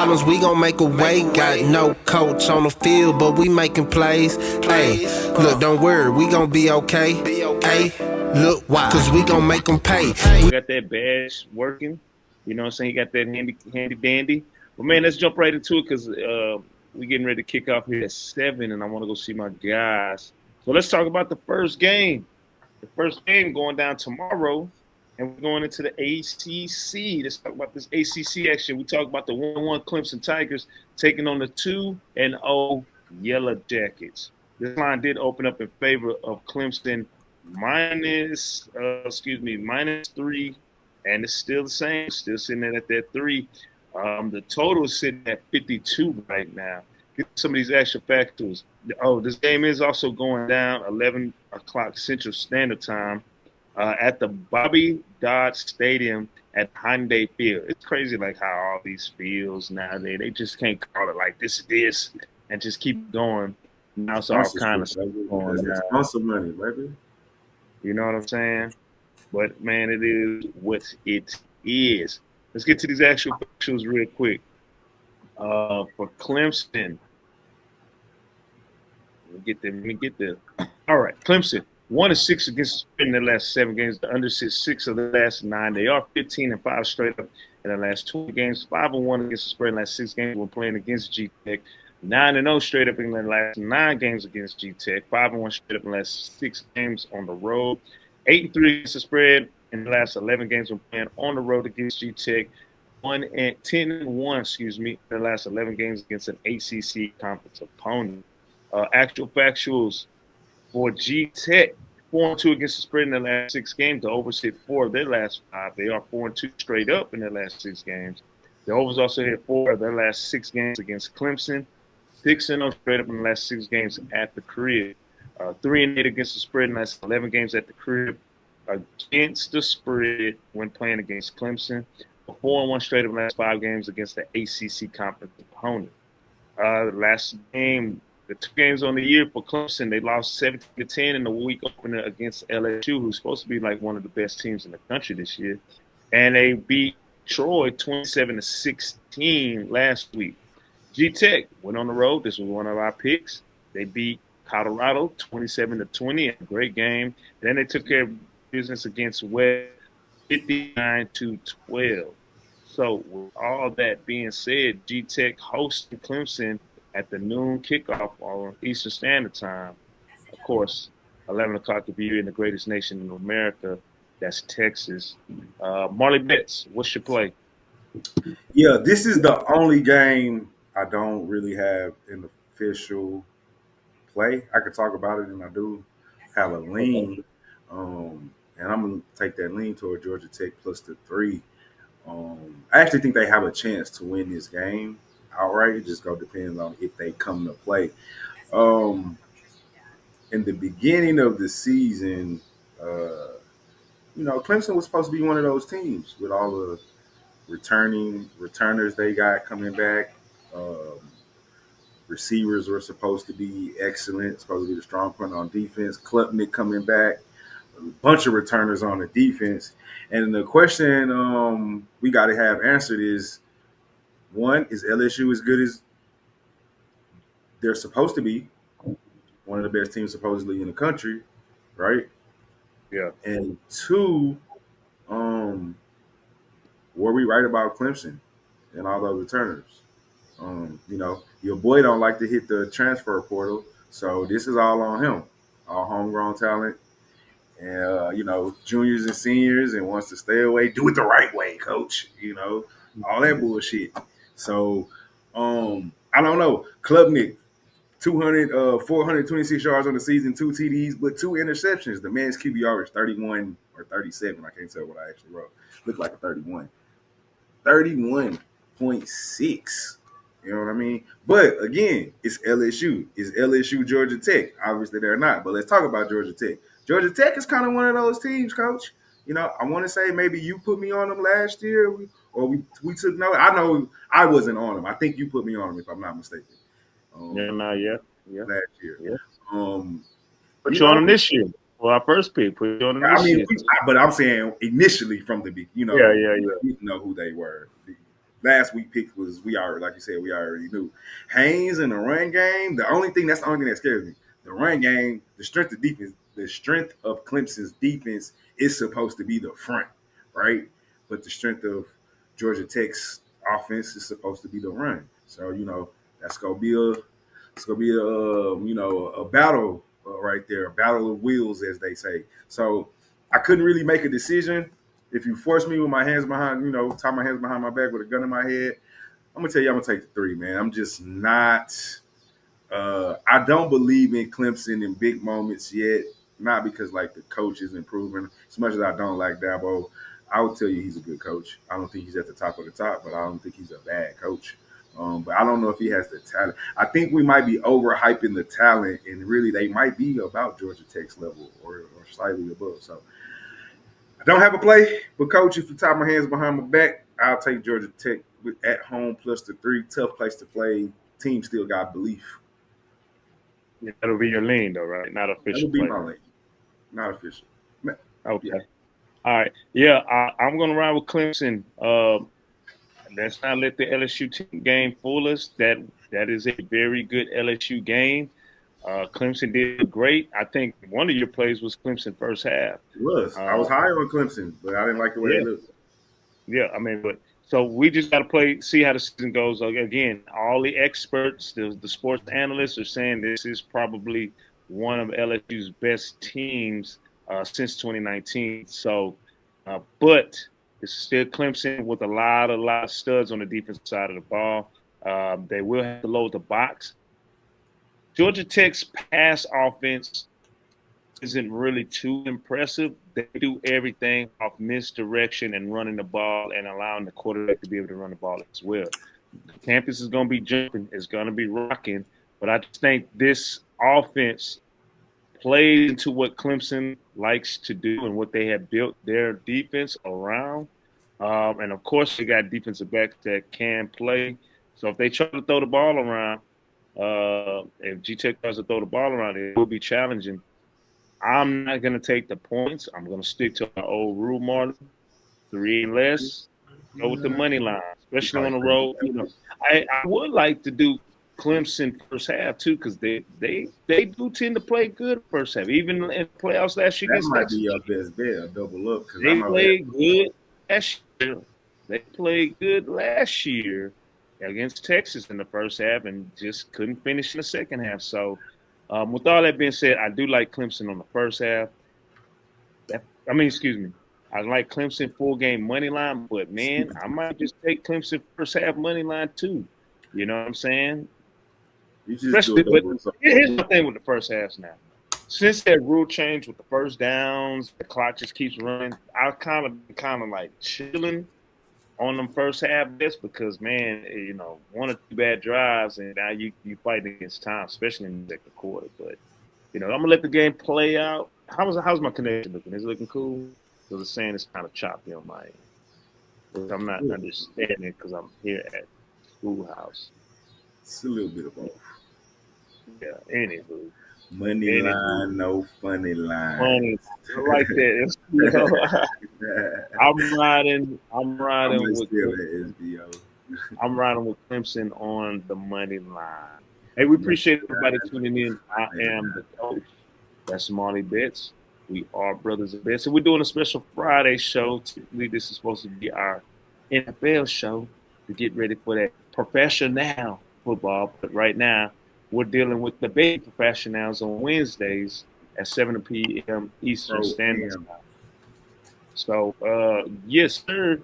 problems, we gon' make a way. Got no coach on the field, but we making plays. Hey, look, don't worry, we gon' be okay. Hey, look, why? Cause we gon' make them pay. We got that badge working. You know what I'm saying? He got that handy dandy. But man, let's jump right into it because we're getting ready to kick off here at 7, and I want to go see my guys. So let's talk about the first game. The first game going down tomorrow, and we're going into the ACC. Let's talk about this ACC action. We talk about the 1-1 Clemson Tigers taking on the 2-0 Yellow Jackets. This line did open up in favor of Clemson minus 3, and it's still the same. Still sitting at that 3. The total is sitting at 52 right now. Get some of these extra factors. Oh, this game is also going down 11 o'clock Central Standard Time at the Bobby Dodd Stadium at Hyundai Field. It's crazy like how all these fields nowadays, they just can't call it like this and just keep going. Now it's all kind of stuff going down. Sponsor money, baby. You know what I'm saying? But, man, it is what it is. Let's get to these actual pictures real quick. For Clemson. Let me get there. All right, Clemson, 1-6 against the spread in their last 7 games. The under 6 of the last 9. They are 15-5 straight up in the last 20 games. 5-1 against the spread in the last 6 games when playing against G-Tech. 9-0 straight up in the last 9 games against G-Tech. 5-1 straight up in the last 6 games on the road. 8-3 against the spread in the last 11 games when playing on the road against G-Tech. 10-1, in the last 11 games against an ACC conference opponent. Actual factuals for G-Tech, 4-2 against the spread in the last 6 games. The overs hit 4 of their last 5. They are 4-2 straight up in their last 6 games. The overs also hit 4 of their last 6 games against Clemson. 6-0 straight up in the last 6 games at the crib. 3-8 against the spread in the last 11 games at the crib against the spread when playing against Clemson. 4-1 straight up in the last 5 games against the ACC conference opponent. The last game, the 2 games on the year for Clemson, they lost 17-10 in the week opener against LSU, who's supposed to be like one of the best teams in the country this year. And they beat Troy 27-16 last week. G-Tech went on the road. This was one of our picks. They beat Colorado 27-20, a great game. Then they took care of business against West 59-12. So with all that being said, G-Tech hosting Clemson at the noon kickoff on Eastern Standard Time. Of course, 11 o'clock to be in the greatest nation in America. That's Texas. Marley Bets, what's your play? Yeah, this is the only game I don't really have an official play. I could talk about it, and I do have a lean. And I'm going to take that lean toward Georgia Tech plus the 3. I actually think they have a chance to win this game outright. It just depends on if they come to play. In the beginning of the season, Clemson was supposed to be one of those teams with all the returners they got coming back. Receivers were supposed to be excellent, supposed to be the strong point on defense. Klubnik coming back, a bunch of returners on the defense. And the question we got to have answered is, one, is LSU as good as they're supposed to be? One of the best teams supposedly in the country, right? Yeah. And 2, were we right about Clemson and all those returners? Your boy don't like to hit the transfer portal, so this is all on him. All homegrown talent. And, juniors and seniors, and wants to stay away. Do it the right way, coach. All that bullshit. So, I don't know. Klubnik, 426 yards on the season, 2 TDs, but 2 interceptions. The man's QBR is 31 or 37. I can't tell what I actually wrote. Looked like a 31. 31.6. You know what I mean? But, again, it's LSU. Is LSU Georgia Tech? Obviously, they're not. But let's talk about Georgia Tech. Georgia Tech is kind of one of those teams, Coach. I want to say maybe you put me on them last year, or we took note. I know I wasn't on them. I think you put me on them, if I'm not mistaken. Yeah. Last year. Yeah. Put you on them this year. Well, our first pick. Put you on them this year. But I'm saying initially from the beginning, Yeah. You know who they were. last week pick was we already, like you said, we already knew. Haynes in the run game, that's the only thing that scares me. The run game, the strength of defense, the strength of Clemson's defense is supposed to be the front, right? But the strength of Georgia Tech's offense is supposed to be the run. So, that's gonna be a battle right there, a battle of wheels, as they say. So I couldn't really make a decision. If you force me with my hands behind, tie my hands behind my back with a gun in my head, I'm gonna tell you, I'm gonna take the 3, man. I'm just not. I don't believe in Clemson in big moments yet. Not because like the coach is improving. As much as I don't like Dabo, I would tell you he's a good coach. I don't think he's at the top of the top, but I don't think he's a bad coach. But I don't know if he has the talent. I think we might be overhyping the talent, and really they might be about Georgia Tech's level or slightly above. So I don't have a play, but coach, if you tie my hands behind my back, I'll take Georgia Tech at home plus the 3. Tough place to play. Team still got belief. Yeah, that'll be your lean, though, right? Not official. That'll be my lean. Not official. Okay. Yeah. All right. Yeah, I'm going to ride with Clemson. Let's not let the LSU team game fool us. That is a very good LSU game. Clemson did great. I think one of your plays was Clemson first half. It was. I was high on Clemson, but I didn't like the way they looked. Yeah, I mean, but so we just got to see how the season goes. Again, all the experts, the sports analysts are saying this is probably one of LSU's best teams since 2019. So, but it's still Clemson with a lot of studs on the defensive side of the ball. They will have to load the box. Georgia Tech's pass offense isn't really too impressive. They do everything off misdirection and running the ball and allowing the quarterback to be able to run the ball as well. The campus is going to be jumping. It's going to be rocking. But I just think this offense plays into what Clemson likes to do and what they have built their defense around. And, of course, they got defensive backs that can play. So if they try to throw the ball around, if G-Tech tries to throw the ball around, it will be challenging. I'm not going to take the points. I'm going to stick to my old rule, Marley. 3 and less. Go with the money line, especially on the road. I would like to do Clemson first half too, because they do tend to play good first half. Even in playoffs last year, that might be your best bet. A double up. They played good last year. They played good last year against Texas in the first half and just couldn't finish in the second half. So. With all that being said, I do like Clemson on the first half. I like Clemson full game money line, but man, I might just take Clemson first half money line too. You know what I'm saying? Especially, but here's the thing with the first halves now. Since that rule change with the first downs, the clock just keeps running. I've kind of like chilling on them first half bets because, man, 1 or 2 bad drives and now you fight against time, especially in the second quarter. But, I'm going to let the game play out. How's my connection looking? Is it looking cool? Because it's saying it's kind of choppy on my end. Which I'm not understanding because I'm here at schoolhouse. It's a little bit of both. Yeah, anywho. Money line, no funny line. Funny. I like that. I'm riding with Clemson on the money line. Hey, we appreciate everybody tuning in. I am the coach. That's Marley Bets. We are Brothas N Bets. So we're doing a special Friday show. Typically, this is supposed to be our NFL show to get ready for that professional football. But right now, we're dealing with the big professionals on Wednesdays at 7 p.m. Eastern Standard Time. So, yes, sir.